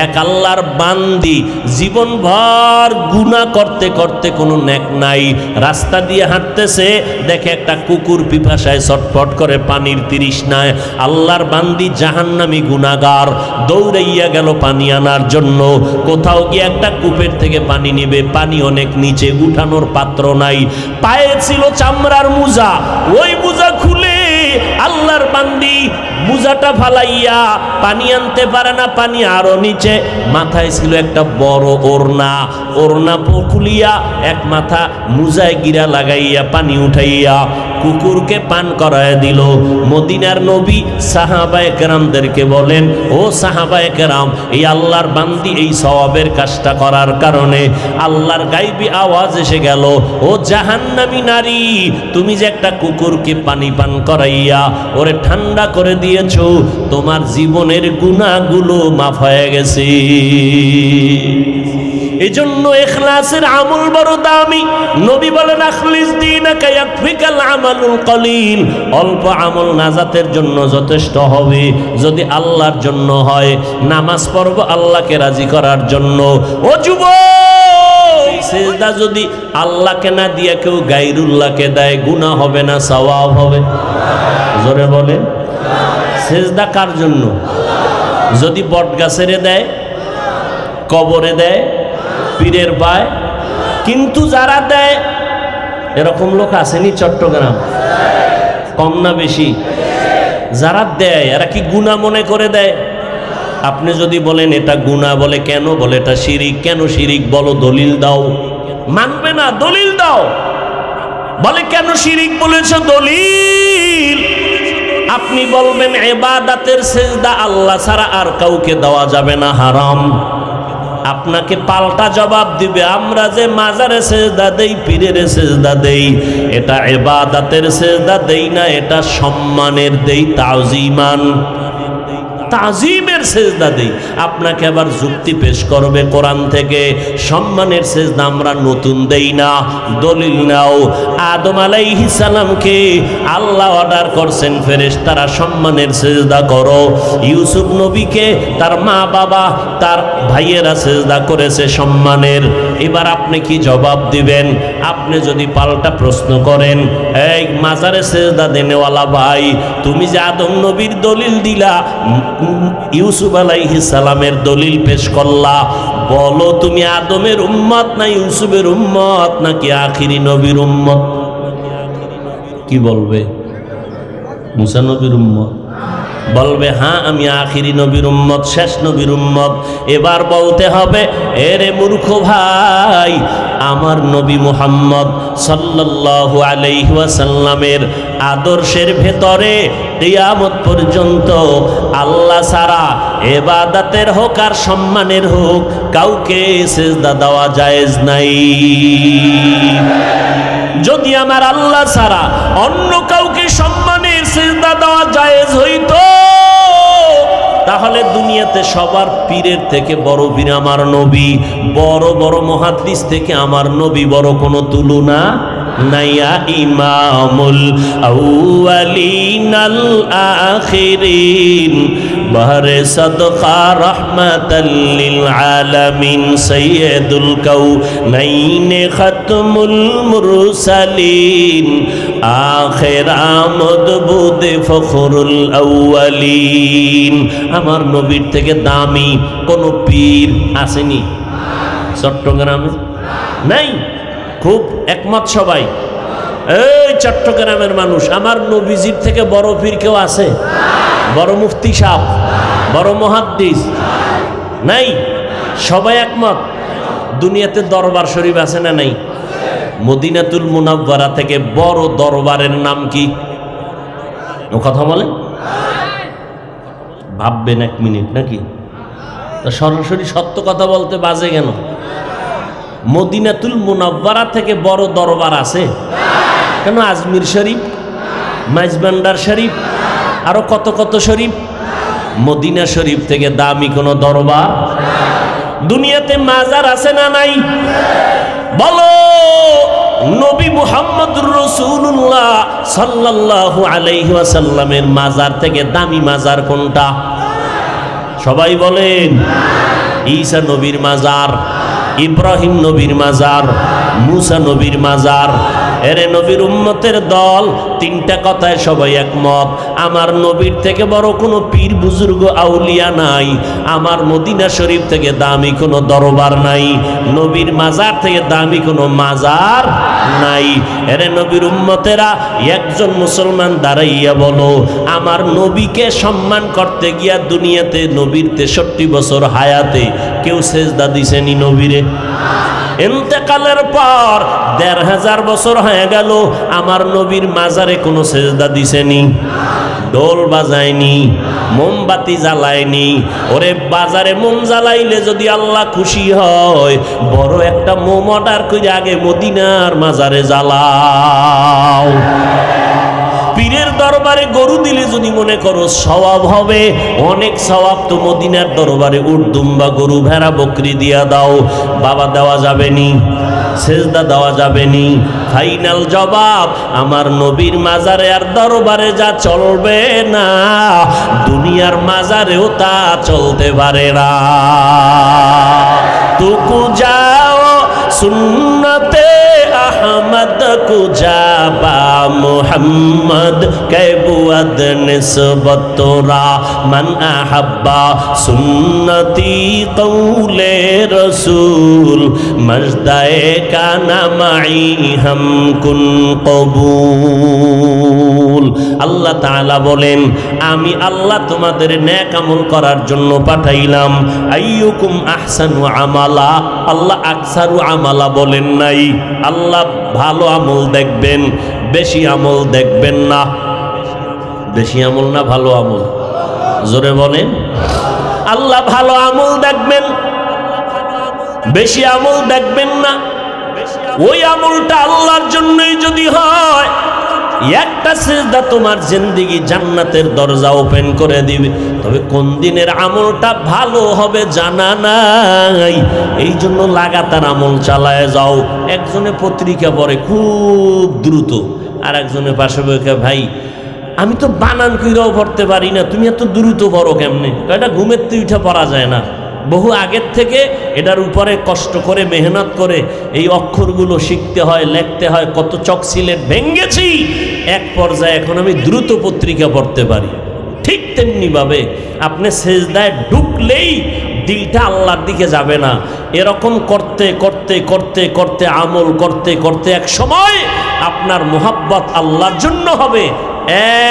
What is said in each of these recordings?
এক আল্লাহর বান্দি জীবনভর গুনাহ করতে করতে কোনো নেক নাই, রাস্তা দিয়ে হাঁটতেছে, দেখে একটা কুকুর পিপাসায় ছটফট করে পানির তৃষ্ণায়। আল্লাহর বান্দি জাহান্নামী গুনাহগার দৌড়াইয়া গেল পানি আনার জন্য। কোথাও গিয়ে একটা কূপের থেকে পানি নেবে, পানি অনেক নিচে, উঠানোর পাত্র নাই। পায়ে ছিল চামড়ার মোজা, ওই মোজা খুলে আল্লাহর বান্দি মোজাটা ফালাইয়া পানি আনতে পারে না, পানি আরো নিচে। মাথায় ছিল একটা বড় ওড়না, ওড়না খুলিয়া এক মাথা মোজায় গিরা লাগাইয়া পানি উঠাইয়া কুকুরকে পান করায় দিল। মদিনার নবী সাহাবায়ে কেরামদেরকে বলেন, ও সাহাবায়ে কেরাম, এই আল্লাহর বান্দি এই সওয়াবের কাজটা করার কারণে আল্লাহর গায়বী আওয়াজ এসে গেল, ও জাহান্নামী নারী, তুমি যে একটা কুকুরকে পানি পান করাইয়া ওরে ঠান্ডা করে দিয়েছো, তোমার জীবনের গুনাহগুলো মাফ হয়ে গেছে। এজন্য ইখলাসের আমল বড় দামি। নবী বলেন, আখলিস দীনাকা ইয়াকফিকাল আমালুল কলিল, অল্প আমল নাজাতের জন্য যথেষ্ট হবে যদি আল্লাহর জন্য হয়। নামাজ পড়ব আল্লাহকে রাজি করার জন্য। ও যুবক, সিজদা যদি আল্লাহকে না দিয়ে কেউ গায়রুল্লাহকে দেয়, গুনাহ হবে না সওয়াব হবে? জোরে বলে। সিজদা কার জন্য? যদি বটগাছেরে দেয়, কবরে দেয়, পীরের পায়, কিন্তু যারা দেয়, এরকম লোক আসেনি চট্টগ্রাম? কম না বেশি? যারা দেয় এরা কি গুনাহ মনে করে দেয়? আপনি যদি বলেন এটা গুনাহ, বলে কেন? বলে এটা শিরিক। কেন শিরিক? বলো দলিল দাও। মানবে না, দলিল দাও। বলে কেন শিরিক বলেছ? দলিল। আপনি বলবেন ইবাদতের সিজদা আল্লাহ ছাড়া আর কাউকে দেওয়া যাবে না, হারাম। আপনাকে পাল্টা জবাব দিবে, আমরা যে মাজারে সিজদা দেই, পীরের সিজদা দেই, এটা ইবাদতের সিজদা দেই না, এটা সম্মানের দেই, তাজিমান, তাজিমের সিজদা দেই। আপনাকে আবার যুক্তি পেশ করবে কোরআন থেকে, সম্মানের সিজদা আমরা নতুন দেই না। দলিল নাও। আদম আলাইহিস সালামকে আল্লাহ অর্ডার করছেন ফেরেশতারা সম্মানের সিজদা করো। ইউসুফ নবীকে তার মা বাবা তার ভাইয়েরা সিজদা করেছে সম্মানের। এবার আপনি কি জবাব দিবেন? আপনি যদি পাল্টা প্রশ্ন করেন, এই মাজারে সিজদা দেনেওয়ালা ভাই, তুমি যে আদম নবীর দলিল দিলা, ইউসুফ আলাইহিস সালামের দলিল পেশ করলা, বলো তুমি আদমের উম্মত না ইউসুফের উম্মত, নাকি আখিরি নবীর উম্মত? কি বলবে? মুসা নবীর উম্মত। বলবে হ্যাঁ আমি আখিরি নবীর উম্মত, শেষ নবীর উম্মত। এবার বলতে হবে, এরে মূর্খ ভাই, আমার নবী মুহাম্মদ সাল্লাল্লাহু আলাইহি ওয়াসাল্লামের আদর্শের ভেতরে কিয়ামত পর্যন্ত আল্লাহ ছাড়া ইবাদতের হোক আর সম্মানের হোক কাউকে সিজদা দেওয়া জায়েজ নাই। যদি আমার আল্লাহ ছাড়া অন্য কাউকে সম্মানের সিজদা দেওয়া জায়েজ হইতো, তাহলে দুনিয়াতে সবার পীরের থেকে বড় পীর আমার নবী, বড় বড় মুহাদ্দিস থেকে আমার নবী বড় কোনো তুলনা নাইয়া। ইমামুল আউয়ালিন আল আখিরিন বাহরে সাদকা রাহমাতাল লিল আলামিন সাইয়্যিদুল কাউনাইন খাতমুল মুরসালিন আখির আমদ বুদে ফখরুল আউয়ালিন। আমার নবীর থেকে দামি কোন পীর আসেনি চট্টগ্রামে? নাই। খুব একমত সবাই। এই চট্টগ্রামের মানুষ, আমার নবীজির থেকে বড় পীর কেউ আছে? বড় মুফতি সাহেব, বড় মুহাদ্দিস? নাই। সবাই একমত। দুনিয়াতে দরবার শরীফ আছে না নাই? মদিনাতুল মুনাওয়ারা থেকে বড় দরবারের নাম কি? ও কথা বলে? ভাববেন এক মিনিট নাকি? সরাসরি সত্য কথা বলতে বাজে কেন? মদিনাতুল মুনাওয়ারা থেকে বড় দরবার আছে কেন? আজমির শরীফ, মাইজবান্ডার শরীফ, আরো কত কত শরীফ। মদিনা শরীফ থেকে দামি কোন দরবার দুনিয়াতে মাজার আছে না নাই? বলো। নবী মুহাম্মদুর রাসূলুল্লাহ সাল্লাল্লাহু আলাইহি ওয়াসাল্লামের মাজার থেকে দামি মাজার কোনটা? সবাই বলেন। ঈসা নবীর মাজার, ইব্রাহিম নবীর মাজার, মুসা নবীর মাজার। এরে নবীর উম্মতের দল, তিনটা কথায় সবাই একমত, আমার নবীর থেকে বড় কোনো পীর বুজুর্গ আউলিয়া নাই, আমার মদিনা শরীফ থেকে দামি কোনো দরবার নাই, নবীর মাজার থেকে দামি কোনো মাজার নাই। এরে নবীর উম্মতেরা, একজন মুসলমান দাঁড়াইয়া বলো, আমার নবীকে সম্মান করতে গিয়া দুনিয়াতে নবীর 63 বছর হায়াতে কেউ সেজদা দিছেনি নবীরে? ইন্তেকালের পর 1500 বছর হয়ে গেল, আমার নবীর মাজারে কোনো সেজদা দিছেনি? ঢোল বাজায়নি, মোমবাতি জ্বালায়নি। ওরে বাজারে মোম জ্বালাইলে যদি আল্লাহ খুশি হয়, বড় একটা মোম অর্ডার করে আগে মদিনার মাজারে জ্বালাও। পীরের দরবারে গরু দিলে যদি মনে করো সওয়াব হবে, অনেক সওয়াব তো মদিনার দরবারে উট দুম্বা গরু ভেড়া বকরি দিয়া দাও। বাবা দেওয়া যাবে নি, সেজদা দেওয়া যাবে নি। ফাইনাল জবাব, আমার নবীর মাজারে আর দরবারে যা চলবে না, দুনিয়ার মাজারেও তা চলতে পারে না। তুকু যাও সুন্নতে আহমদ কুজাবা মুহাম্মদ কেবুয়াদ নিসবত তোরা মান আহাব্বা সুন্নতি কৌলে রসুল মজদায়ে কানা মাই হাম কুন কবুল। আল্লাহ তাআলা বলেন, আমি আল্লাহ তোমাদের নেক আমল করার জন্য পাঠাইলাম। আইয়ুকুম আহসানু আমালা, আল্লাহ আকসারু আমালা বলেন নাই। আল্লাহ ভালো আমল দেখবেন, বেশি আমল দেখবেন না। বেশি আমল না ভালো আমল? জোরে বলেন। আল্লাহ ভালো আমল দেখবেন, বেশি আমল দেখবেন না। ওই আমলটা আল্লাহর জন্যই যদি হয়, একটা সিজদা তোমার জিন্দেগি জান্নাতের দরজা ওপেন করে দিবে। তবে কোন দিনের আমলটা ভালো হবে জানা নাই, এই জন্য লাগাতার আমল চালায় যাও। একজনে পত্রিকা পড়ে খুব দ্রুত, আর একজনের পাশে বসে, ভাই আমি তো বানান কইরাও পড়তে পারি না, তুমি এত দ্রুত পড়ো কেমনে? এটা ঘুমের থেকে উঠে পড়া যায় না, বহু আগের থেকে এটার উপরে কষ্ট করে মেহনত করে এই অক্ষরগুলো শিখতে হয়, লিখতে হয়, কত চক সিলেট ভেঙ্গেছি। এক পর্যায়ে এখন আমি দ্রুত পত্রিকা পড়তে পারি। ঠিক তেমনিভাবে আপনি সেজদায় ঢুকলেই দিলটা আল্লাহর দিকে যাবে না। এরকম করতে করতে করতে করতে আমল করতে করতে এক সময় আপনার মোহাব্বত আল্লাহর জন্য হবে।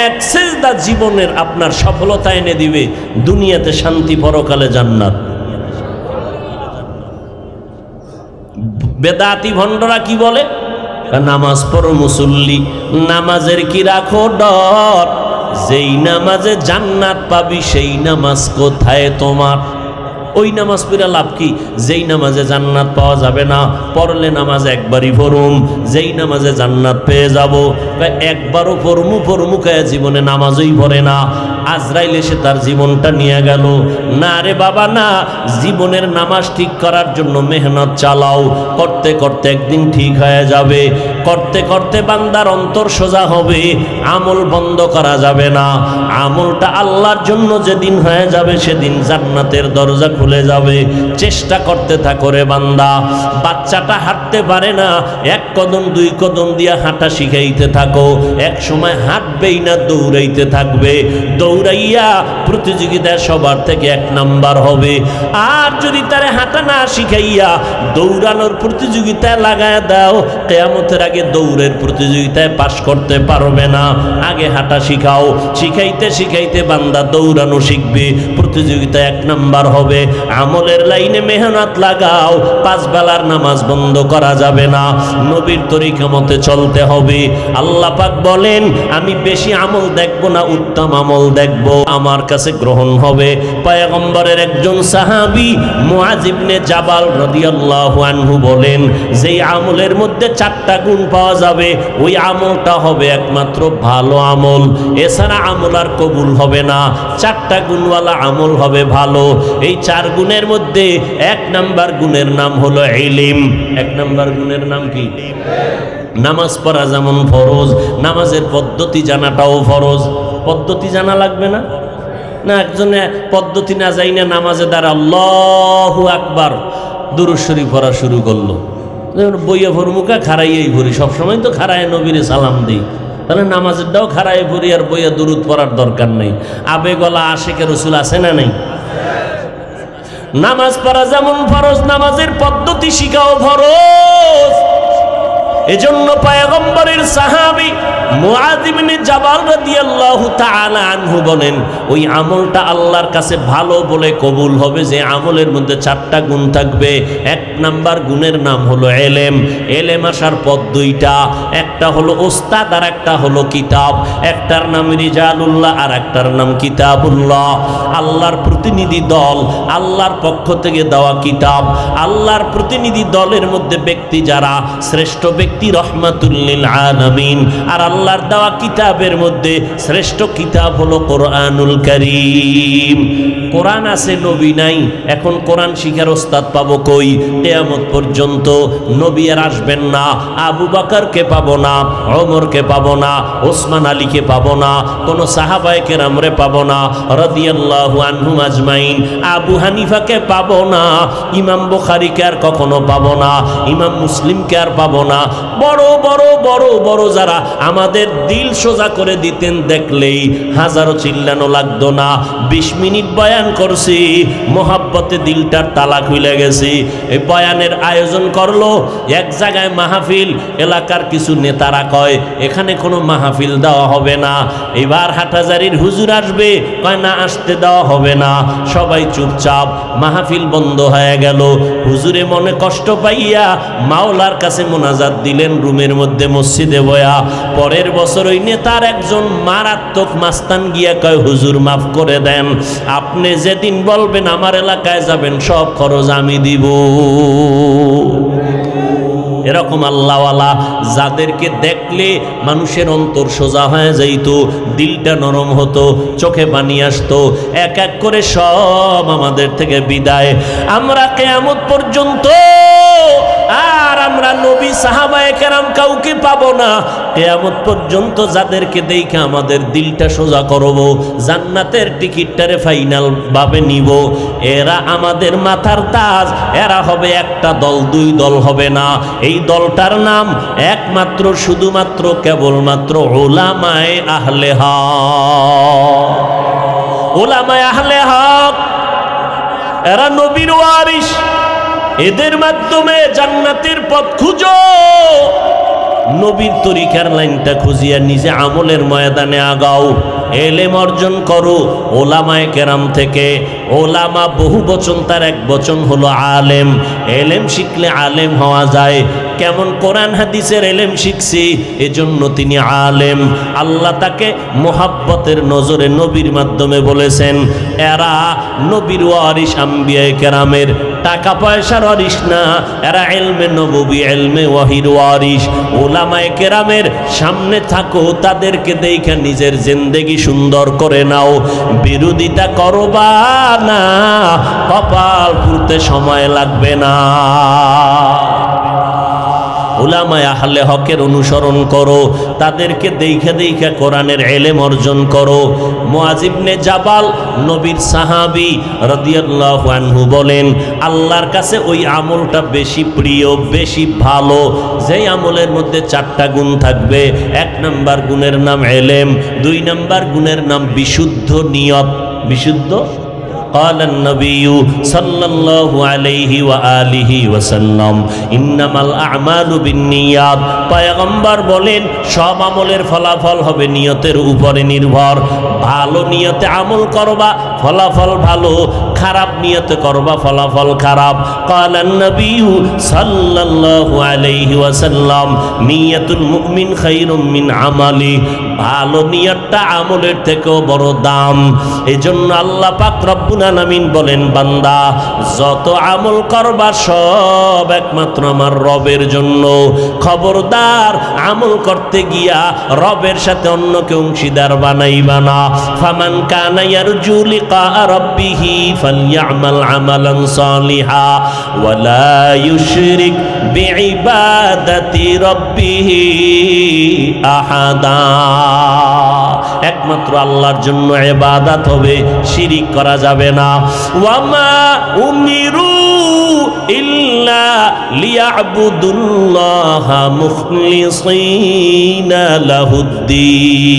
এক সেজদা জীবনের আপনার সফলতা এনে দিবে, দুনিয়াতে শান্তি, পরকালে জান্নাত। বেদাতি ভণ্ডরা কি বলে? নামাজ পড়ো মুসল্লি, নামাজের কি রাখো ডর, যেই নামাজে জান্নাত পাবি সেই নামাজ কোথায় তোমার? ওই নামাজ পড়া লাভ কি? যেই নামাজে জান্নাত পাওয়া যাবে না, পড়লে নামাজ একবারই পড়ুম, যেই নামাজে জান্নাত পেয়ে যাব। একবারও পড়মু কায়া জীবনে নামাজই পড়ে না, আজরাইল এসে তার জীবনটা নিয়ে গেল। না রে বাবা না, জীবনের নামাজ ঠিক করার জন্য মেহনত চালাও, করতে করতে একদিন ঠিক হয়ে যাবে। করতে করতে বান্দার অন্তর সোজা হবে, আমল বন্ধ করা যাবে না। আমলটা আল্লাহর জন্য যেদিন হয়ে যাবে, সেদিন জান্নাতের দরজা খুলে যাবে। চেষ্টা করতে থাকো রে বান্দা। বাচ্চাটা হাঁটতে পারে না, এক কদম দুই কদম দিয়া হাঁটা শিখাইতে থাকো, এক সময় হাঁটবেই না, দৌড়াইতে থাকবে। দৌড়াইয়া প্রতিযোগিতায় সবার থেকে 1 নাম্বার হবে। আর যদি তারে হাঁটা না শিখাইয়া দৌড়ানোর প্রতিযোগিতায় লাগায় দাও, কিয়ামতের আগে দৌড়ের প্রতিযোগিতায় পাশ করতে পারবে না। আগে হাঁটা শিখাও, শিখাইতে শিখাইতে বান্দা দৌড়ানো শিখবে, প্রতিযোগিতায় 1 নাম্বার হবে। আমলের লাইনে মেহনত লাগাও, 5 বেলার নামাজ বন্ধ করা যাবে না, নবীর তরিকা মতে চলতে হবে। আল্লাহ পাক বলেন, আমি বেশি আমল দেখব না, উত্তম আমল দেখব, আমার কাছে গ্রহণ হবে। পয়গম্বরের একজন সাহাবী মুআয ইবনে জাবাল রাদিয়াল্লাহু আনহু বলেন, যেই আমলের মধ্যে 4টা গুণ পাওয়া যাবে, ওই আমলটা হবে একমাত্র ভালো আমল। এছাড়া আমল আর কবুল হবে না। 4টা গুণওয়ালা আমল হবে ভালো। এই 4 গুণের মধ্যে 1 নাম্বার গুণের নাম হলো ইলম। 1 নাম্বার গুণের নাম কি? নামাজ পড়া যেমন ফরজ, নামাজের পদ্ধতি জানাটাও ফরজ। পদ্ধতি জানা লাগবে না? না একজনে পদ্ধতি না যাই না নামাজে দাঁড়া আল্লাহু আকবার দুরূদ শরীফ পড়া শুরু করলো, বইয়া ভরমুখা খাড়াইয়াই ভরি, সবসময় তো খাড়ায় নবীরে সালাম দিই, তাহলে নামাজেরটাও খাড়াই ভরি আর বইয়া দুরূদ পড়ার দরকার নেই। আবেগলা আশিকে রসুল আছে না নেই? নামাজ পড়া যেমন ফরজ, নামাজের পদ্ধতি শিখাও ফরজ। এজন্য পয়গম্বরের সাহাবী মুআয ইবনে জাবাল রাদিয়াল্লাহু তাআলা আনহু বলেন, ওই আমলটা আল্লাহর কাছে ভালো বলে কবুল হবে যে আমলের মধ্যে 4টা গুণ থাকবে। 1 নাম্বার গুণের নাম হলো এলেম। এলেম আসার পথ 2টা, একটা হলো ওস্তাদ আর একটা হলো কিতাব। একটার নাম রিজালুল্লাহ আর একটার নাম কিতাবুল্লাহ। আল্লাহর প্রতিনিধি দল, আল্লাহর পক্ষ থেকে দেওয়া কিতাব। আল্লাহর প্রতিনিধি দলের মধ্যে ব্যক্তি যারা, শ্রেষ্ঠ ব্যক্তি রহমাতুল লিল আলামিন। আর আল্লাহর দেওয়া কিতাবের মধ্যে শ্রেষ্ঠ কিতাব হলো কোরআনুল কারীম। কোরআন আছে, নবী নাই। এখন কোরআন শিখার ওস্তাদ পাবো কই? কিয়ামত পর্যন্ত নবী আর আসবেন না। আবু বকরকে পাবো না, ওমরকে পাবো না, ওসমান আলীকে পাবো না, কোনো সাহাবায়ে কেরামরে পাবো না রাদিয়াল্লাহু আনহুম আজমাইন। আবু হানিফাকে পাবো না, ইমাম বুখারীকে আর কখনো পাবো না, ইমাম মুসলিমকে আর পাবো না। বড় বড় বড় বড় যারা আমাদের দিল সোজা করে দিতেন, দেখলেই হাজারো চিল্লানো লাগতো না। 20 মিনিট বয়ান করছি, মোহাব্বতে দিলটার তালা খুলে গেছি। এই বয়ানের আয়োজন করলো এক জায়গায় মাহফিল, এলাকার কিছু নেতারা কয় এখানে কোনো মাহফিল দেওয়া হবে না, এবার হাটহাজারীর হুজুর আসবে, কয় না আসতে দেওয়া হবে না। সবাই চুপচাপ, মাহফিল বন্ধ হয়ে গেল। হুজুরে মনে কষ্ট পাইয়া মাওলার কাছে মোনাজাত দিলেন রুমের মধ্যে, মসজিদে বয়া। পরের বছর ওই নেতার একজন মারাত্মক মাস্তান গিয়া কয় হুজুর মাফ করে দেন, আপনি যেদিন বলবেন আমার এলাকায় যাবেন সব খরচ আমি দিব। এরকম আল্লাহওয়ালা যাদেরকে দেখলে মানুষের অন্তর সোজা হয়ে যাইত, দিলটা নরম হতো, চোখে পানি আসতো, এক এক করে সব আমাদের থেকে বিদায়। আমরা কিয়ামত পর্যন্ত আর আমরা নবী সাহাবায়ে কেরাম কাউকে পাবো না। কিয়ামত পর্যন্ত যাদেরকে দেখে আমাদের দিলটা সোজা করব, জান্নাতের টিকিটটারে ফাইনাল ভাবে নিব, এরা আমাদের মাথার তাজ। এরা হবে একটা দল, 2 দল হবে না। এই দলটার নাম একমাত্র শুধুমাত্র কেবলমাত্র উলামায়ে আহলে হক। উলামায়ে আহলে হক এরা নবীর ওয়ারিস, এদের মাধ্যমে জান্নাতের পথ খুঁজো। নবীর তরিকার লাইনটা খুঁজিয়া নিজে আমলের ময়দানে আগাও, এলেম অর্জন করো ওলামায়ে কেরাম থেকে। ওলামা বহু বচন, তার এক বচন হলো আলেম। এলেম শিখলে আলেম হওয়া যায়। কেমন? কোরআন হাদিসের এলেম শিখছি, এজন্য তিনি আলেম। আল্লাহ তাকে মোহাব্বতের নজরে নবীর মাধ্যমে বলেছেন এরা নবীর ওয়ারিস, আম্বিয়ায়ে কেরামের। টাকা পয়সার ওয়ারিস না, এরা ইলমে নববী, ইলমে ওয়াহির ওয়ারিস। ওলামায়ে কেরামের সামনে থাকো, তাদেরকে দেখে নিজের জিন্দেগি সুন্দর করে নাও। বিরোধিতা করবা না, কপাল পুড়তে সময় লাগবে না। উলামায়ে আহলে হকের অনুসরণ করো, তাদেরকে দেখে দেখে কোরআনের ইলম অর্জন করো। মুআয ইবনে জাবাল নবীর সাহাবী রাদিয়াল্লাহু আনহু বলেন, আল্লাহর কাছে ওই আমলটা বেশি প্রিয়, বেশি ভালো যেই আমলের মধ্যে 4টা গুণ থাকবে। 1 নাম্বার গুণের নাম ইলম, 2 নাম্বার গুণের নাম বিশুদ্ধ নিয়ত। বিশুদ্ধ قال النبي صلى الله عليه وآله وسلم إنما الأعمال بالنيات। পয়গম্বর বলেন সব আমলের ফলাফল হবে নিয়তের উপরে নির্ভর। ভালো নিয়তে আমল করবা, ফলাফল ভালো। খারাপ নিয়তে করবা, ফলাফল খারাপ। قال النبي صلى الله عليه وسلم নিয়াতুল মুমিন খায়রুম মিন আমালি। ভালো নিয়তটা আমলের থেকেও বড় দাম। এজন্য আল্লাহ পাক রব্বুল আলামিন বলেন, বান্দা যত আমল করবা সব একমাত্র আমার রবের জন্য। খবরদার আমল করতে গিয়া রবের সাথে অন্যকে অংশীদার বানাইবা না। ফামান কানা ইয়ারজু লিকা রাব্বিহি ফালইআমাল আমালান সালিহা ওয়ালা ইউশরিক বিইবাদাতি রাব্বিহি আহাদা। একমাত্র আল্লাহর জন্য ইবাদত হবে, শিরিক করা যাবে না। ওয়ামা উমিরু ইল্লা লিয়াবুদুল্লাহা মুখলিসিনা লাহুদ্দিন।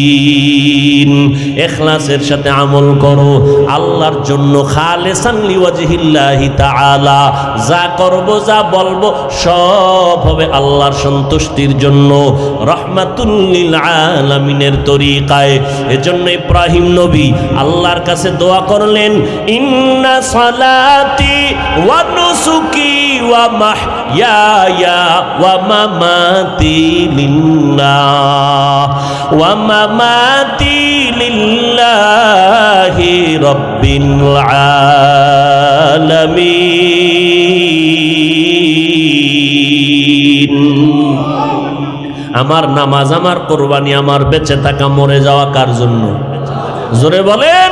ইখলাসের সাথে আমল করো, আল্লাহর জন্য, খালিসান লিওয়াজহিল্লাহি তাআলা। যা করব, যা বলবো সব হবে আল্লাহর সন্তুষ্টির জন্য, রহমাতুল লিল আলামিনের তরিকায়। এজন্য ইব্রাহিম নবী আল্লাহর কাছে দোয়া করলেন, ইন্না সালাতি ওয়া নুসুকি ওয়া মাহইয়ায়া ওয়া মামাতি লিল্লাহ ওয়া মামাতি লিল্লাহি রাব্বিল আলামিন। আমার নামাজ, আমার কোরবানি, আমার বেঁচে থাকা, মরে যাওয়া কার জন্য? জোরে বলেন।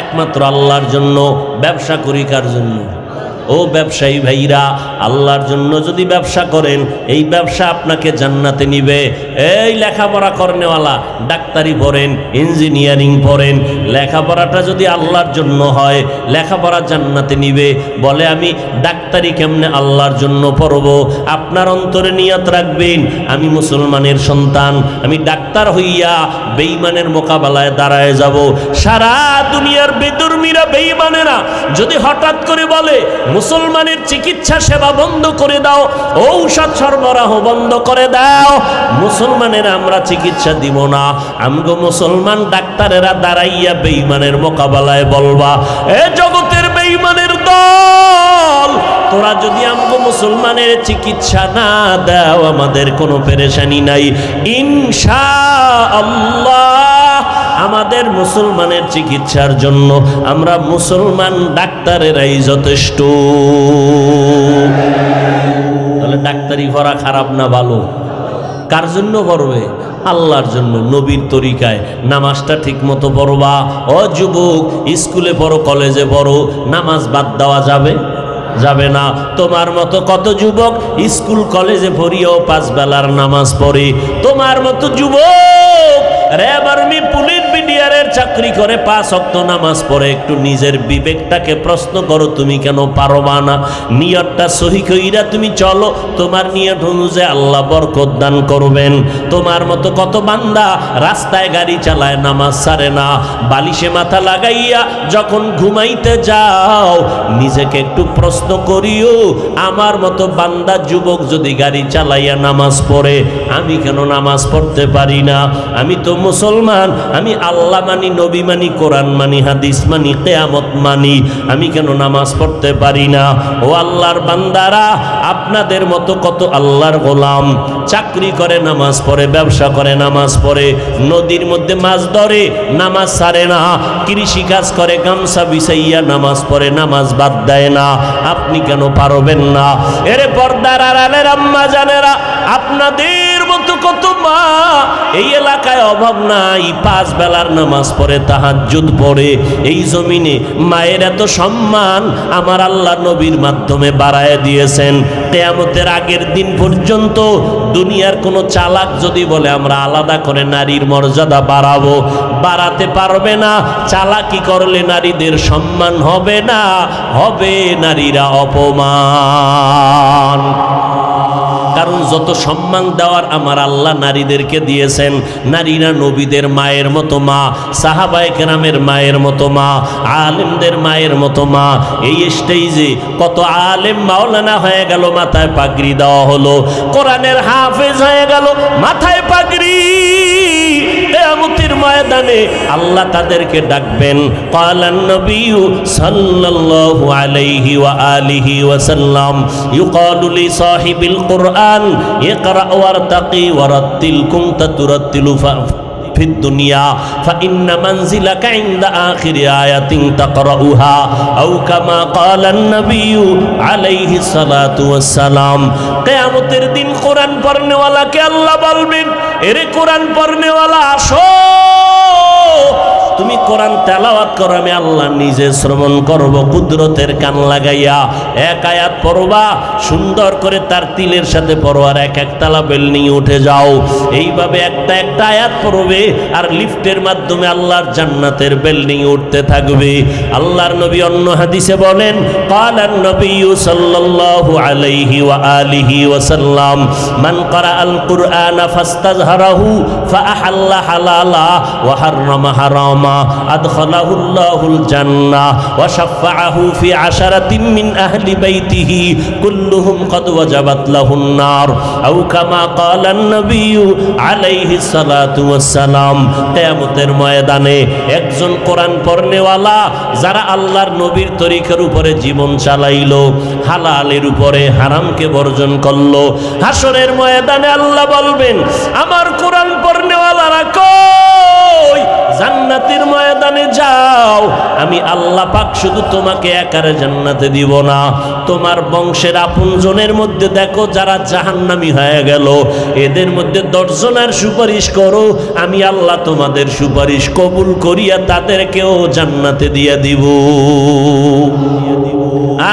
একমাত্র আল্লাহর জন্য। ব্যবসা করি কার জন্য? ও ব্যবসায়ী ভাইরা, আল্লাহর জন্য যদি ব্যবসা করেন, এই ব্যবসা আপনাকে জান্নাতে নিবে। এই লেখাপড়া করনেওয়ালা, ডাক্তারি পড়েন, ইঞ্জিনিয়ারিং পড়েন, লেখাপড়াটা যদি আল্লাহর জন্য হয়, লেখাপড়া জান্নাতে নিবে। বলে আমি ডাক্তারি কেমনে আল্লাহর জন্য পড়ব? আপনার অন্তরে নিয়ত রাখবেন, আমি মুসলমানের সন্তান, আমি ডাক্তার হইয়া বেঈমানের মোকাবেলায় দাঁড়ায় যাব। সারা দুনিয়ার বেদুর্মীরা, বেঈমানেরা যদি হঠাৎ করে বলে মুসলমানের চিকিৎসা সেবা বন্ধ করে দাও, ঔষধ সরবরাহ বন্ধ করে দাও, মুসলমানের আমরা চিকিৎসা দিব না, আমগো মুসলমান ডাক্তারেরা দাঁড়াইয়া বেঈমানের মোকাবেলায় বলবা, এ জগতের বেঈমানের দল, তোরা যদি আমগো মুসলমানের চিকিৎসা না দাও, আমাদের কোনো পেরেশানি নাই, ইনশাআল্লাহ আমাদের মুসলমানের চিকিৎসার জন্য আমরা মুসলমান ডাক্তারেরাই যথেষ্ট। তাহলে ডাক্তারি করা খারাপ না ভালো? কার জন্য পড়বে? আল্লাহর জন্য, নবীর তরিকায়। নামাজটা ঠিক মতো পড়বা। ও যুবক, স্কুলে পড়ো, কলেজে পড়ো, নামাজ বাদ দেওয়া যাবে? যাবে না। তোমার মতো কত যুবক স্কুল কলেজে পড়িয়েও 5 বেলার নামাজ পড়ে। তোমার মতো যুবক র্যাব, আর্মি, পুলিশ, বিডিআরের চাকরি করে 5 ওয়াক্ত নামাজ পড়ে। একটু নিজের বিবেকটাকে প্রশ্ন করো, তুমি কেন পারবা না? নিয়তটা সহি কইরা তুমি চলো, তোমার নিয়ত অনুযায়ী আল্লাহ বরকত দান করবেন। তোমার মতো কত বান্দা রাস্তায় গাড়ি চালায়, নামাজ ছাড়ে না, বালিশে মাথা লাগাইয়া যখন ঘুমাইতে যাও নিজেকে একটু প্রশ্ন করিও, আমার মতো বান্দা যুবক যদি গাড়ি চালাইয়া নামাজ পড়ে, আমি কেন নামাজ পড়তে পারি না? আমি তো মুসলমান, আমি আল্লাহ মানি, নবী মানি, কোরআন মানি, হাদিস মানি, কিয়ামত মানি, আমি কেন নামাজ পড়তে পারি না? ও আল্লাহর বান্দারা, আপনাদের মতো কত আল্লাহর গোলাম চাকরি করে নামাজ পড়ে, ব্যবসা করে নামাজ পড়ে, নদীর মধ্যে মাছ ধরে নামাজ ছাড়ে না, কৃষি কাজ করে গামছা বিছাইয়া নামাজ পড়ে, নামাজ বাদ দেয় না। আপনি কেন পারবেন না? এরে পর্দার আড়ালের আম্মা জানেরা, আপনাদের মতো কত মা এই এলাকায় অভাব নাই, 5 বেলার নামাজ পড়ে, তাহাজ্জুদ পড়ে। এই জমিনে মায়ের এত সম্মান আমার আল্লাহ নবীর মাধ্যমে বাড়ায় দিয়েছেন। কিয়ামতের আগের দিন পর্যন্ত দুনিয়ার কোনো চালাক যদি বলে আমরা আলাদা করে নারীর মর্যাদা বাড়াবো, বাড়াতে পারবে না। চালাকি করলে নারীদের সম্মান হবে না, হবে নারীরা অপমান। কারণ যত সম্মান দেওয়ার আমার আল্লাহ নারীদেরকে দিয়েছেন, নারীরা নবীদের মায়ের মতো মা, সাহাবায়ে কেরামের মায়ের মতো মা, আলেমদের মায়ের মতো মা। এই স্টেজে কত আলেম মাওলানা হয়ে গেল, মাথায় পাগড়ি দেওয়া হলো, কোরআনের হাফেজ হয়ে গেল, মাথায় পাগড়ি। কিয়ামতের ময়দানে আল্লাহ তাদেরকে ডাকবেন, ক্বালান নবিয়্যু সাল্লাল্লাহু আলাইহি ওয়া আলিহি ওয়াসাল্লাম, ইউকালু লি সাহিবিল কুরআন ইকরা ওয়ারতাকি ওয়ারাত্তিল কুনতা তুরাত্তিলু ফিদ দুনিয়া ফাইন্না মানজিলাকা ইনদা আখিরি আয়াতিন তাকরাউহা আও কামা ক্বালান নবিয়্যু আলাইহি সালাতু ওয়াসসালাম। কিয়ামতের দিন কোরআন পড়নেওয়ালাকে আল্লাহ বলবেন, এরে কোরআন পড়নেওয়ালা আসো, তুমি কোরআন তেলাওয়াত করো, আমি আল্লাহ নিজে শ্রবণ করব কুদরতের কান লাগাইয়া। এক আয়াত পড়বা, সুন্দর করে তার তিলের সাথে পড়ো, আর এক এক তালা বিল্ডিং উঠে যাও। এইভাবে একটা একটা আয়াত পড়বে আর লিফটের মাধ্যমে আল্লাহর জান্নাতের বিল্ডিং উঠতে থাকবে। আল্লাহর নবী অন্য হাদিসে বলেন, ক্বালান নবী সাল্লাল্লাহু আলাইহি ওয়া আলিহি ওয়াসাল্লাম, মান ক্বারাআল কুরআনা ফাস্তাযহারাহু ফাআহাল্লা হালালা ওয়া হাররামা হারামা আদখালাহুল্লাহুল জান্নাহ ওয়া শাফাআহু ফি আশারাতিন মিন আহলি বাইতিহি কুল্লুহুম ক্বাদ ওয়াজাবাত লাহুন নার আও কামা ক্বালান নবী আলাইহিস সালাতু ওয়াস সালাম। কিয়ামতের ময়দানে একজন কোরআন পড়নেওয়ালা যারা আল্লাহর নবীর তরিকার উপরে জীবন চালাইলো, হালালের উপরে হারামকে বর্জন করলো, হাসরের ময়দানে আল্লাহ বলবেন, আমার কোরআন পড়নেওয়ালারা কই? জান্নাতের ময়দানে যাও। আমি আল্লাহ পাক শুধু তোমাকে একারে জান্নাতে দিব না, তোমার বংশের আপনজনের মধ্যে দেখো যারা জাহান্নামী হয়ে গেল, এদের মধ্যে 10 জনের সুপারিশ করো, আমি আল্লাহ তোমাদের সুপারিশ কবুল করিয়া তাদেরকেও জান্নাতে দিয়ে দিব।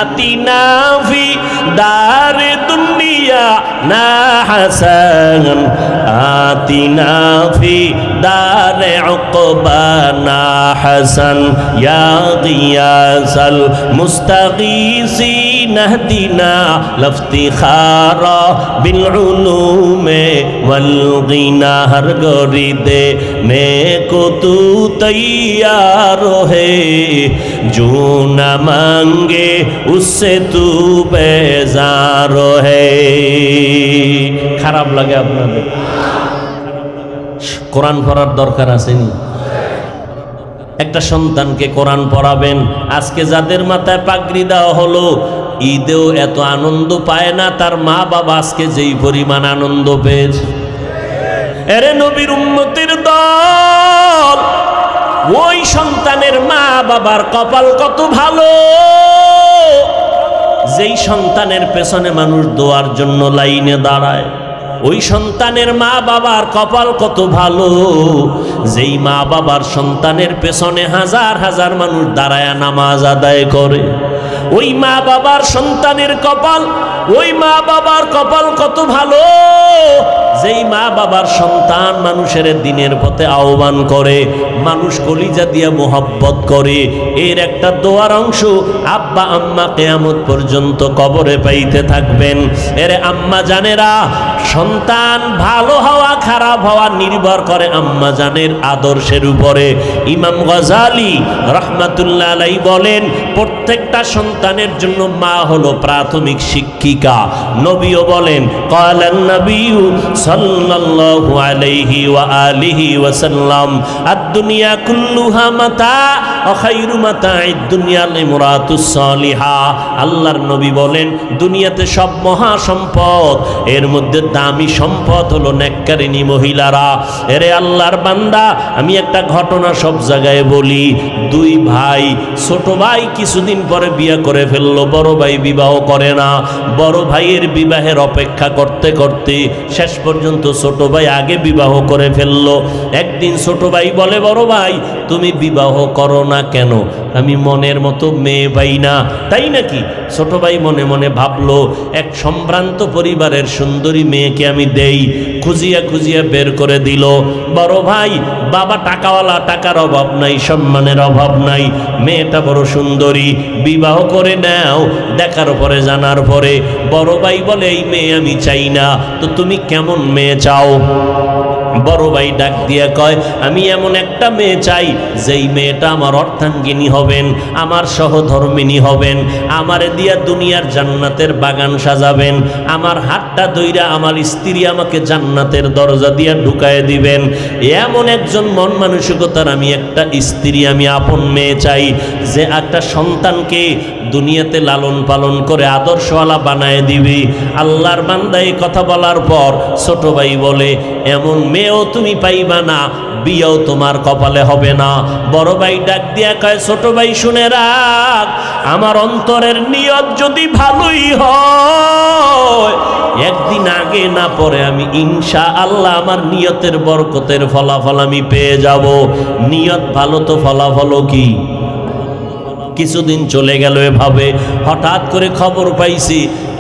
আতিনা ফি দারে দুনিয়া না হাসান, আতিনা ফি দারে উকবানা হাসান, ইয়া গিয়াসাল মুস্তাগীসিন ইহদিনা লফতিখারা বিল উলুমে ওয়াল গিনা। হর গরিদে মে কো তু তৈয়ার হে, जो न मांगे उससे तू बेजार है। খারাপ লাগে আপনাদের? কোরআন পড়ার দরকার আসেনি? একটা সন্তানকে কোরআন পড়াবেন। আজকে যাদের মাথায় পাগড়ি দেওয়া হলো, ঈদেও এত আনন্দ পায় না তার মা বাবা আজকে যেই পরিমাণ আনন্দ পেয়েছে। এরে নবীর উম্মতের দল, ওই সন্তানের মা বাবার কপাল কত ভালো, যেই সন্তানের পেছনে মানুষ দোয়ার জন্য লাইনে দাঁড়ায়। ওই সন্তানের মা বাবার কপাল কত ভালো, যেই মা বাবার সন্তানের পেছনে হাজার হাজার মানুষ দাঁড়ায় নামাজ আদায় করে। ওই মা বাবার সন্তানের কপাল, ওই মা বাবার কপাল কত ভালো, যেই মা বাবার সন্তান মানুষের দিনের পথে আহ্বান করে, মানুষ কলিজা দিয়ে মোহব্বত করে। এর একটা দোয়ার অংশ আব্বা আম্মা কিয়ামত পর্যন্ত কবরে পাইতে থাকবেন। এর আম্মা জানেরা, সন্তান ভালো হওয়া খারাপ হওয়া নির্ভর করে আম্মা জানের আদর্শের উপরে। ইমাম গজালি রাহমাতুল্লাহ আলাইহি বলেন, প্রত্যেকটা সন্তানের জন্য মা হলো প্রাথমিক শিক্ষিকা। নবীও বলেন, ক্বালান নবী সাল্লাল্লাহু আলাইহি ওয়া আলিহি ওয়াসাল্লাম, আদ-দুনিয়া কুল্লুহা মাতা ওয়া খায়রু মাতা'id দুনিয়া লিমরাতুস সালিহা। আল্লাহর নবী বলেন, দুনিয়াতে সব মহা সম্পদ, এর মধ্যে দামি সম্পদ হলো নেককারিনী মহিলারা। এরে আল্লাহর বান্দা, আমি একটা ঘটনা সব জায়গায় বলি। দুই ভাই, ছোট ভাই কিছুদিন পরে বিয়ে করে ফেললো, বড় ভাই বিবাহ করে না। বড় ভাইয়ের বিবাহের অপেক্ষা করতে করতে শেষ পর্যন্ত ছোট ভাই আগে বিবাহ করে ফেললো। একদিন ছোট ভাই বলে, বড় ভাই তুমি বিবাহ করো না কেন? আমি মনের মতো মেয়ে পাই না। তাই নাকি? ছোট ভাই মনে মনে ভাবলো, এক সম্ভ্রান্ত পরিবারের সুন্দরী মেয়েকে আমি দেই। খুঁজিয়া খুঁজিয়া বের করে দিল। বড় ভাই, বাবা টাকাওয়ালা, টাকার অভাব নাই, সম্মানের অভাব নাই, মেয়েটা বড় সুন্দরী, বিবাহ করে নাও। দেখার পরে জানার পরে বড় ভাই বলে, এই মেয়ে আমি চাই না। তো তুমি কেমন মেয়ে চাও? বড় ভাই ডাক দিয়া কয়, আমি এমন একটা মেয়ে চাই যেই মেয়েটা আমার অর্থাঙ্গিনী হবেন, আমার সহধর্মিনী হবেন, আমারে দিয়া দুনিয়ার জান্নাতের বাগান সাজাবেন, আমার হাতটা ধইরা আমার স্ত্রী আমাকে জান্নাতের দরজা দিয়া ঢুকায় দিবেন। এমন একজন মন মানসিকতার আমি একটা স্ত্রী, আমি আপন মেয়ে চাই, যে একটা সন্তানকে দুনিয়াতে লালন পালন করে আদর্শওয়ালা বানায় দিবি। আল্লাহর বান্দা এই কথা বলার পর ছোট ভাই বলে, এমন মেয়েও তুমি পাইবা না, বিয়েও তোমার কপালে হবে না। বড় ভাই ডাক দিয়া কয়, ছোট ভাই শুনে রাখ, আমার অন্তরের নিয়ত যদি ভালোই হয়, একদিন আগে না পরে আমি ইনশাআল্লাহ আমার নিয়তের বরকতের ফলাফল আমি পেয়ে যাব। নিয়ত ভালো তো ফলাফলও কি? কিছুদিন চলে গেল এভাবে। হঠাৎ করে খবর পাইছি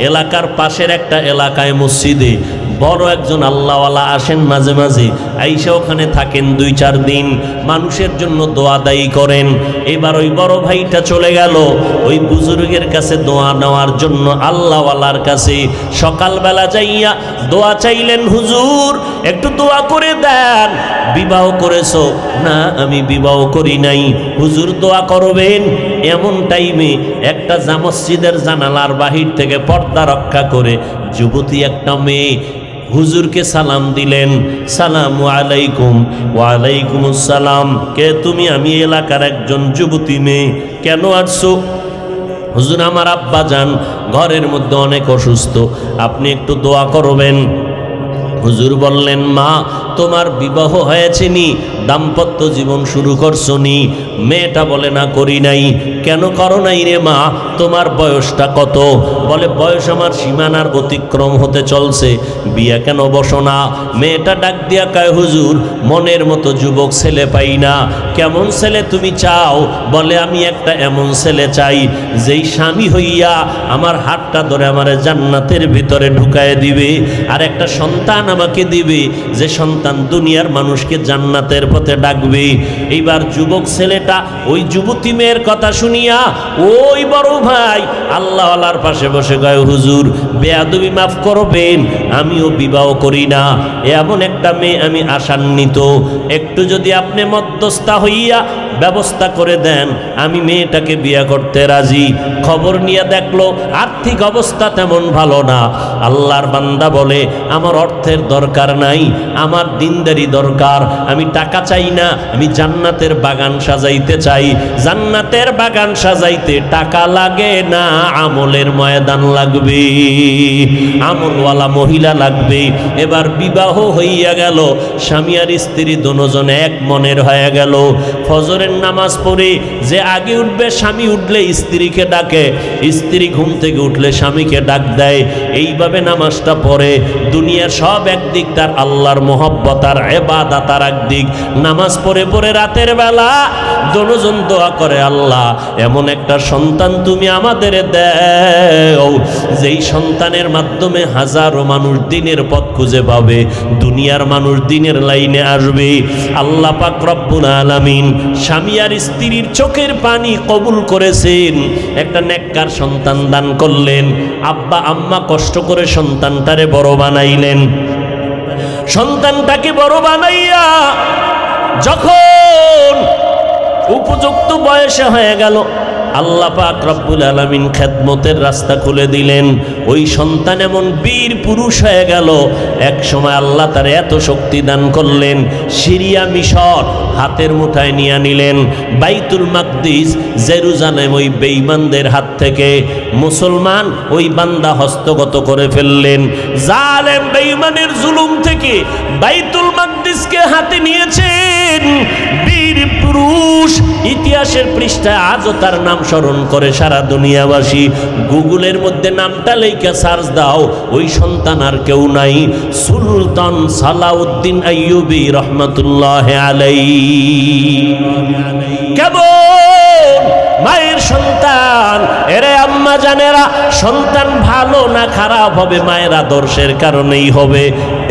এলাকার পাশের একটা এলাকায় মসজিদে বড় একজন আল্লাহওয়ালা আসেন মাঝে মাঝে, আইসা ওখানে থাকেন 2-4 দিন, মানুষের জন্য দোয়া দায়ী করেন। এবার ওই বড় ভাইটা চলে গেল ওই বুজুর্গের কাছে দোয়া নেওয়ার জন্য, আল্লাহওয়ালার কাছে। সকালবেলা যাইয়া দোয়া চাইলেন, হুজুর একটু দোয়া করে দেন। বিবাহ করেছো? না, আমি বিবাহ করি নাই। হুজুর দোয়া করবেন। এমন টাইমে একটা মসজিদের জানালার বাহির থেকে পর্দা রক্ষা করে যুবতী একটা মেয়ে হুজুরকে সালাম দিলেন, সালামু আলাইকুম। ওয়ালাইকুম আসসালাম। কে তুমি? আমি এলাকার একজন যুবতী মেয়ে। কেন আসছো? হুজুর আমার আব্বা যান ঘরের মধ্যে অনেক অসুস্থ, আপনি একটু দোয়া করবেন। হুজুর বললেন, মা তোমার বিবাহ হয়েছে নি? দাম্পত্য জীবন শুরু করছো নি? মেয়েটা বলে, না করি নাই। কেন করো নাই রে মা? তোমার বয়সটা কত? বলে, বয়স আমার সীমানার অতিক্রম হতে চলছে, বিয়া কেন বসো না? মেয়েটা ডাক দিয়া কয়, হুজুর মনের মতো যুবক ছেলে পাই না। কেমন ছেলে তুমি চাও? বলে, আমি একটা এমন ছেলে চাই যেই স্বামী হইয়া আমার হাতটা ধরে আমারে জান্নাতের ভিতরে ঢুকায় দিবে, আর একটা সন্তান আমাকে দিবে, যে সন্তান দুনিয়ার মানুষকে জান্নাতের পথে ডাকবে। এইবার যুবক ছেলেটা ওই যুবতী মেয়ের কথা শুনিয়া ওই বড় ভাই আল্লাহওয়ালার পাশে বসে কয়, হুজুর বেয়াদবি মাফ করবেন, আমিও বিবাহ করি না, এমন একটা মেয়ে আমি আশান্বিত, একটু যদি আপনি মধ্যস্থা হইয়া ব্যবস্থা করে দেন, আমি মেয়েটাকে বিয়ে করতে রাজি। খবর নিয়ে দেখলো আর্থিক অবস্থা তেমন ভালো না। আল্লাহর বান্দা বলে, আমার অর্থের দরকার নাই, আমার দিনদারি দরকার। আমি টাকা চাই না, আমি জান্নাতের বাগান সাজাইতে চাই। জান্নাতের বাগান সাজাইতে টাকা লাগে না, আমলের ময়দান লাগবে, আমলওয়ালা মহিলা লাগবে। এবার বিবাহ হইয়া গেল, স্বামী আর স্ত্রী দুজন এক মনের হয়ে গেল। ফজরের নামাজ পড়ে যে আগে উঠবে, স্বামী উঠলে স্ত্রীকে ডাকে, স্ত্রী ঘুম থেকে উঠলে স্বামীকে ডাক দেয়। এইভাবে নামাজটা পড়ে। দুনিয়ার সব একদিক, তার আল্লাহর মোহব্বত আর ইবাদত আর একদিক। নামাজ পড়ে পড়ে রাতের বেলা দুজন দোয়া করে, আল্লাহ এমন একটা সন্তান তুমি আমাদের দাও যেই সন্তানের মাধ্যমে হাজারো মানুষ দিনের পথ খুঁজে পাবে, দুনিয়ার মানুষ দিনের লাইনে আসবে। আল্লাহ পাক রব্বুল আলামিন স্বামী আর স্ত্রীর চোখের পানি কবুল করেছেন, একটা নেককার সন্তান দান করলেন। আব্বা আম্মা কষ্ট করে সন্তানটারে বড় বানাইলেন। সন্তানটাকে বড় বানাইয়া যখন উপযুক্ত বয়সে হয়ে গেল, আল্লাহ পাক রব্বুল আলামিন খেদমতের রাস্তা খুলে দিলেন। ওই সন্তান এমন বীর পুরুষ হয়ে গেল। এক সময় আল্লাহ তার এত শক্তি দান করলেন, সিরিয়া মিশর হাতের মুঠায় নিয়ে নিলেন। বাইতুল মাকদিস জেরুজালেম ওই বেঈমানদের হাত থেকে মুসলমান ওই বান্দা হস্তগত করে ফেললেন। জালেম বেঈমানের জুলুম থেকে বাইতুল মাকদিসকে হাতে নিয়েছেন বীর পুরুষ। ইতিহাসের পৃষ্ঠায় আজও তার নাম স্মরণ করে সারা দুনিয়াবাসী। গুগলের মধ্যে নামটা লেখা সার্চ দাও, ওই সন্তান আর কেউ নাই, সুলতান সালাউদ্দিন আইয়ুবী রহমাতুল্লাহ আলাইহি। কেমন মায়ের সন্তান! এরে আম্মা জানেরা, সন্তান ভালো না খারাপ হবে মায়ের আদর্শের কারণেই হবে।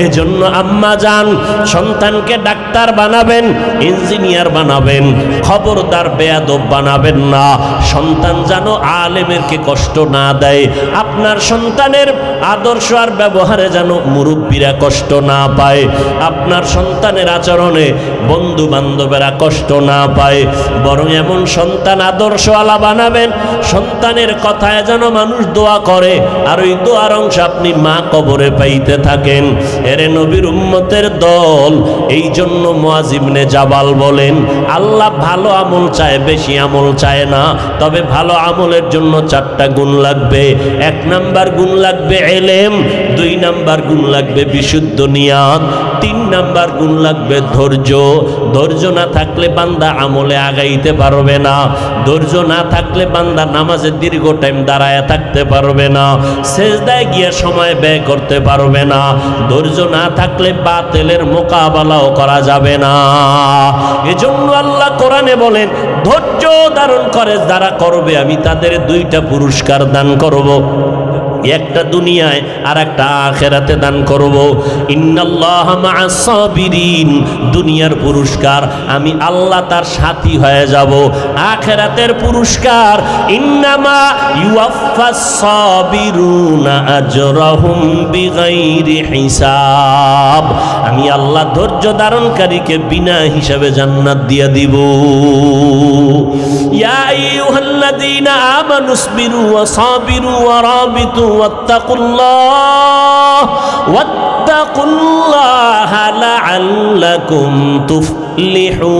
এজন্য আম্মা জান সন্তানকে ডাক্তার বানাবেন, ইঞ্জিনিয়ার বানাবেন, খবরদার বেয়াদব বানাবেন না। সন্তান যেন আলেমেরকে কষ্ট না দেয়, আপনার সন্তানের আদর্শ আর ব্যবহারে যেন মুরব্বীরা কষ্ট না পায়, আপনার সন্তানের আচরণে বন্ধু বান্ধবেরা কষ্ট না পায়, বরং এমন সন্তান আদর্শওয়ালা বোকা বানাবেন, সন্তানের কথায় যেন মানুষ দোয়া করে আর ওই দোয়ার অংশ আপনি মা কবরে পাইতে থাকেন। এরে নবীর উম্মতের দল, এই জন্য মুআয ইবনে জাবাল বলেন, আল্লাহ ভালো আমল চায়, বেশি আমল চায় না। তবে ভালো আমলের জন্য 4টা গুণ লাগবে। 1 নাম্বার গুণ লাগবে ইলম, 2 নাম্বার গুণ লাগবে বিশুদ্ধ নিয়ত, 3 নাম্বার গুণ লাগবে ধৈর্য। ধৈর্য না থাকলে বান্দা আমলে আগাইতে পারবে না। ধৈর্য না থাকলে বান্দা নামাজে দীর্ঘ টাইম দাঁড়ায় থাকতে পারবে না, সেজদায় গিয়ে সময় ব্যয় করতে পারবে না। ধৈর্য না থাকলে বাতিলের মোকাবেলাও করা যাবে না। এজন্য আল্লাহ কোরআনে বলেন, ধৈর্য ধারণ করে যারা করবে আমি তাদের 2টা পুরস্কার দান করব। একটা দুনিয়ায় আর একটা আখিরাতে দান করব। ইন্নাল্লাহা মা'আস সাবিরিন, দুনিয়ার পুরস্কার আমি আল্লাহ তার সাথী হয়ে যাব। আখিরাতের পুরস্কার ইন্নামা ইউয়াফফাস সাবিরুনা আজরাহুম বিগাইরি হিসাব, আমি আল্লাহ ধৈর্য ধারণকারীকে বিনা হিসাবে জান্নাত দিয়ে দিব। ইয়া আইয়ুহাল্লাযীনা আমানুসবিরু ওয়া সাবিরু ওয়া রাবিতু ওয়াত্তাকুল্লাহা লাআল্লাকুম তুফলিহুন।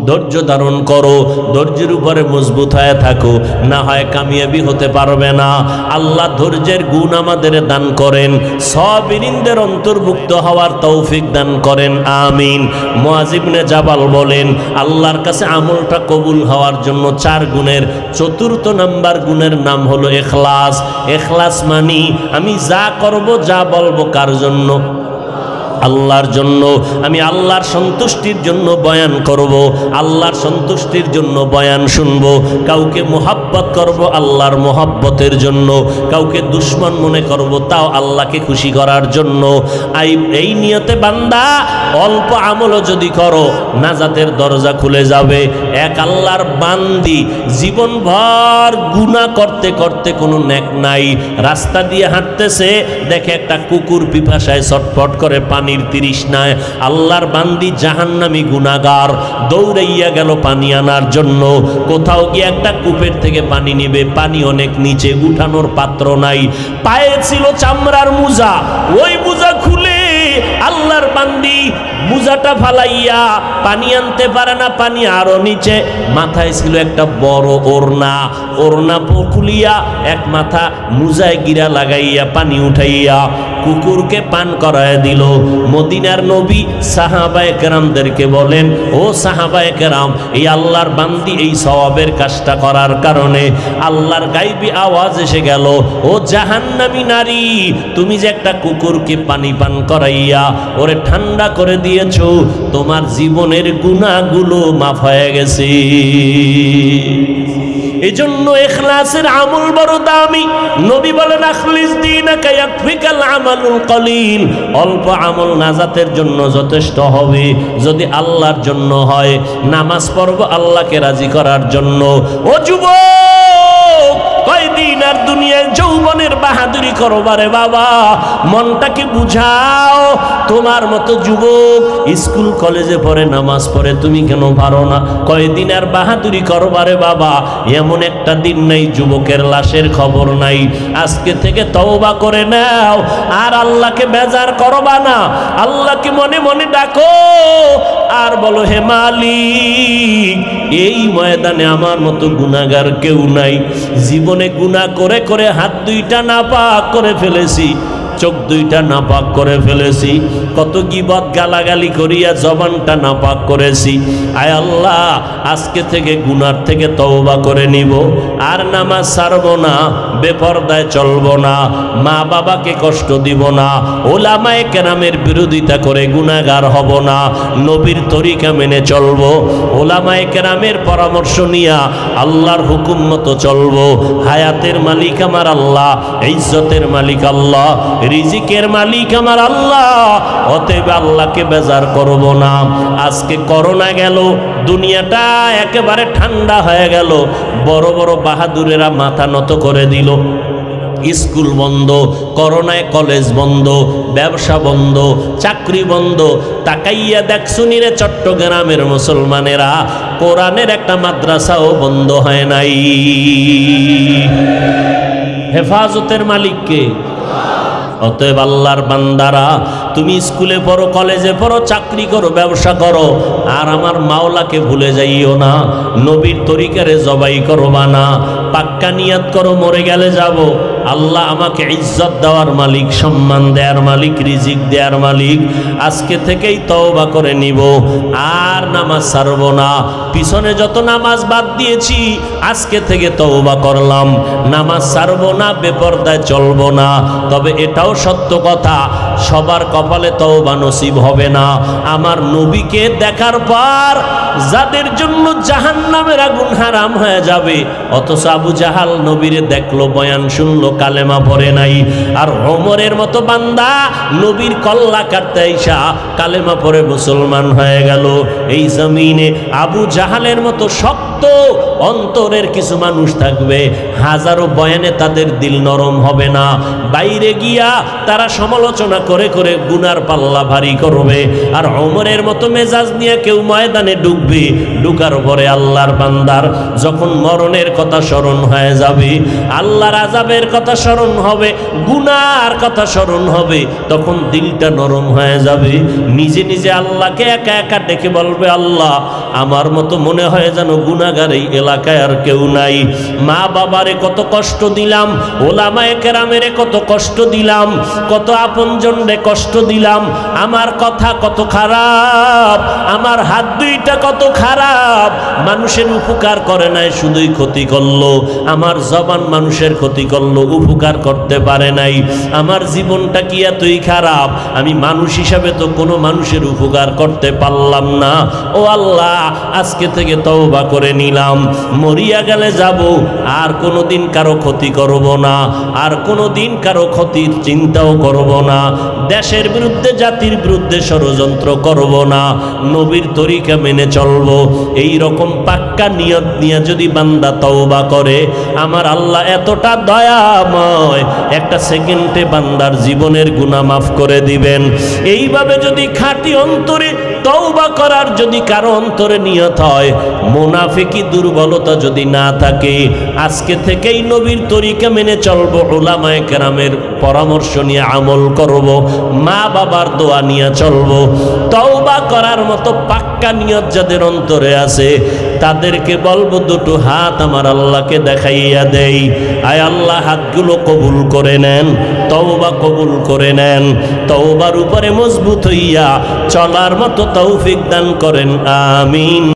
ধৈর্য ধারণ করো, ধৈর্যের উপরে মজবুত হয়ে থাকো, না হয় কামিয়াবি হতে পারবে না। আল্লাহ ধৈর্যের গুণ আমাদের দান করেন, সাবিরিনদের অন্তর্ভুক্ত হওয়ার তৌফিক দান করেন, আমিন। মুআয ইবনে জাবাল বলেন, আল্লাহর কাছে আমলটা কবুল হওয়ার জন্য 4 গুণের 4র্থ নাম্বার গুণের নাম হলো ইখলাস। ইখলাস মানি আমি যা করব, যা বলবো কার জন্য? আল্লাহর জন্য। আমি আল্লাহর সন্তুষ্টির জন্য বয়ান করব, আল্লাহর সন্তুষ্টির জন্য বয়ান শুনব। কাউকে মোহাব্বত করব আল্লাহর মোহাব্বতের জন্য, কাউকে দুশ্মন মনে করব তাও আল্লাহকে খুশি করার জন্য। এই নিয়তে বান্দা অল্প আমলও যদি করো, নাজাতের দরজা খুলে যাবে। এক আল্লাহর বান্দি জীবনভর গুনাহ করতে করতে কোনো নেক নাই, রাস্তা দিয়ে হাঁটতেছে, দেখে একটা কুকুর পিপাসায় ছটফট করে পানির তৃষ্ণায়, আল্লাহর বান্দি জাহান্নামী গুনাহগার দৌড়াইয়া গেল পানি আনার জন্য। কোথাও গিয়ে একটা কূপের থেকে পানি নেবে, পানি অনেক নিচে, উঠানোর পাত্র নাই। পায়ে ছিল চামড়ার মোজা, ওই মোজা খুলে আল্লাহর বান্দি মোজাটা ফালাইয়া পানি আনতে পারে না, পানি আরো নিচে। মাথায় ছিল একটা বড় ওড়না, ওড়না খুলিয়া এক মাথা মোজায় গিরা লাগাইয়া পানি উঠাইয়া কুকুরকে পান করায় দিল। মদিনার নবী সাহাবায়ে কেরামদেরকে বলেন, ও সাহাবায়ে কেরাম, এই আল্লাহর বান্দি এই সওয়াবের কাজটা করার কারণে আল্লাহর গায়বী আওয়াজ এসে গেল, ও জাহান্নামী নারী, তুমি যে একটা কুকুরকে পানি পান করাইয়া ওরে ঠান্ডা করে দিয়েছো, তোমার জীবনের গুনাহগুলো মাফ হয়ে গেছে। এজন্য ইখলাসের আমল বড় দামি। নবী বলেন, আখলিস দীনাকা ইয়াকফিকাল আমালুল কলিল, অল্প আমল নাজাতের জন্য যথেষ্ট হবে যদি আল্লাহর জন্য হয়। নামাজ পড়ব আল্লাহকে রাজি করার জন্য। ও যুবক, কয়দিন আর দুনিয়ায় যৌবনের বাহাদুরি করবারে বাবা, মনটাকে বুঝাও। তোমার মতো যুবক স্কুল কলেজে পড়ে, নামাজ পড়ে, তুমি কেন পারো না? কয়দিন আর বাহাদুরি করবারে বাবা, এমন একটা দিন নাই যুবকের লাশের খবর নাই। আজকে থেকে তওবা করে নাও, আর আল্লাহকে বেজার করবা না। আল্লাহকে মনে মনে ডাকো আর বলো, হে মালিক, এই ময়দানে আমার মতো গুনাহগার কেউ নাই। জীবনে গুনাহ করে করে হাত 2টা নাপাক করে ফেলেছি, চোখ 2টা নাপাক করে ফেলেছি, কত গীবত গালাগালি করিয়া জবানটা নাপাক করেছি। আয় আল্লাহ, আজকে থেকে গুনার থেকে তওবা করে নিব, আর নামাজ ছাড়ব না, বেপরদায় চলব না, মা বাবাকে কষ্ট দিব না, ওলামায়ে কেরামের বিরোধিতা করে গুনাহগার হব না, নবীর তরিকা মেনে চলব, ওলামায়ে কেরামের পরামর্শ নিয়া আল্লাহর হুকুম মতো চলব। হায়াতের মালিক আমার আল্লাহ, ইজ্জতের মালিক আল্লাহ, রিজিকের মালিক আমার আল্লাহ, অতএব আল্লাহকে বেজার করব না। আজকে করোনা গেল, দুনিয়াটা একেবারে ঠান্ডা হয়ে গেল, বড় বড় বাহাদুরেরা মাথা নত করে দিল। স্কুল বন্ধ, করোনায় কলেজ বন্ধ, ব্যবসা বন্ধ, চাকরি বন্ধ। তাকাইয়া দেখছুনি রে চট্টগ্রামের মুসলমানেরা, কোরআনের একটা মাদ্রাসাও বন্ধ হয় নাই। হেফাজতের মালিক কে? অতএব আল্লাহর বান্দারা, তুমি স্কুলে পড়ো, কলেজে পড়ো, চাকরি করো, ব্যবসা করো, আর আমার মাওলাকে ভুলে যাইও না। নবীর তরিকারে জবাই করবা না। পাক্কা নিয়াত করো, মরে গেলে যাব, আল্লাহ আমাকে ইজ্জত দেওয়ার মালিক, সম্মান দেওয়ার মালিক, রিজিক দেওয়ার মালিক। আজকে থেকেই তওবা করে নিব, আর নামাজ ছাড়ব না। পিছনে যত নামাজ বাদ দিয়েছি, আজকে থেকে তওবা করলাম, নামাজ ছাড়ব না, বেপরদায় চলব না। তবে এটাও সত্য কথা, সবার কপালে তওবা নসিব হবে না। আমার নবীকে দেখার পর যাদের জন্য জাহান্নামের আগুন হারাম হয়ে যাবে, অথচ আবু জাহাল নবীরে দেখলো, বয়ান শুনলো, কালেমা পড়ে নাই। আর ওমরের মতো বান্দা নবীর কল্লা কাটতে আইসা কালেমা পড়ে মুসলমান হয়ে গেল। এই জমিনে আবু জাহালের মতো শক্ত অন্তরের কিছু মানুষ থাকবে, হাজারো বয়ানে তাদের দিল নরম হবে না। বাইরে গিয়া তারা সমালোচনা করে করে গুনার পাল্লা ভারী করবে। আর ওমরের মতো মেজাজ নিয়ে কেউ ময়দানে ঢুকবে, ঢুকার পরে আল্লাহর বান্দার যখন মরণের কথা স্মরণ হয়ে যাবে, আল্লাহর আযাবের কথা স্মরণ হবে, গুনার কথা স্মরণ হবে, তখন দিলটা নরম হয়ে যাবে। নিজে নিজে আল্লাহকে একা একা ডেকে বলবে, আল্লাহ আমার মতো মনে হয় যেন গুনাহগার এই এলাকায় আর কেউ নাই। মা বাবারে কত কষ্ট দিলাম, ওলামায়ে কেরামেরে কত কষ্ট দিলাম, কত আপনজনরে কষ্ট দিলাম, আমার কথা কত খারাপ, আমার হাত দুইটা কত খারাপ, মানুষের উপকার করে নাই, শুধুই ক্ষতি করলো। আমার জবান মানুষের ক্ষতি করলো, উপকার করতে পারে নাই। আমার জীবনটা কি এতই খারাপ, আমি মানুষ হিসাবে তো কোনো মানুষের উপকার করতে পারলাম না। ও আল্লাহ, আজকে থেকে তওবা করে নিলাম, মরিয়া গেলে যাব, আর কোনোদিন কারো ক্ষতি করব না, আর কোনোদিন কারো ক্ষতির চিন্তাও করব না, দেশের বিরুদ্ধে জাতির বিরুদ্ধে ষড়যন্ত্র করব না, নবীর তরিকা মেনে চলব। এই রকম পাক্কা নিয়ত নিয়ে যদি বান্দা তওবা করে, আমার আল্লাহ এতটা দয়াময়, একটা সেকেন্ডে বান্দার জীবনের গুনাহ মাফ করে দিবেন। এইভাবে যদি খাঁটি অন্তরে তওবা করার যদি কারো অন্তরে নিয়ত হয়, মুনাফিকি দুর্বলতা যদি না থাকে, আজকে থেকেই নবীর তরিকা মেনে চলব, উলামায়ে কেরামের পরামর্শ নিয়ে আমল করব, মা বাবার দোয়া নিয়ে চলব। তওবা করার মতো পাক্কা নিয়ত যাদের অন্তরে আছে, তাদেরকে বলবো দুটো হাত আমার আল্লাহকে দেখাইয়া দেই। আয় আল্লাহ, হাতগুলো কবুল করে নেন, তওবা কবুল করে নেন, তওবার উপরে মজবুত হইয়া চলার মতো তৌফিক দান করেন, আমিন।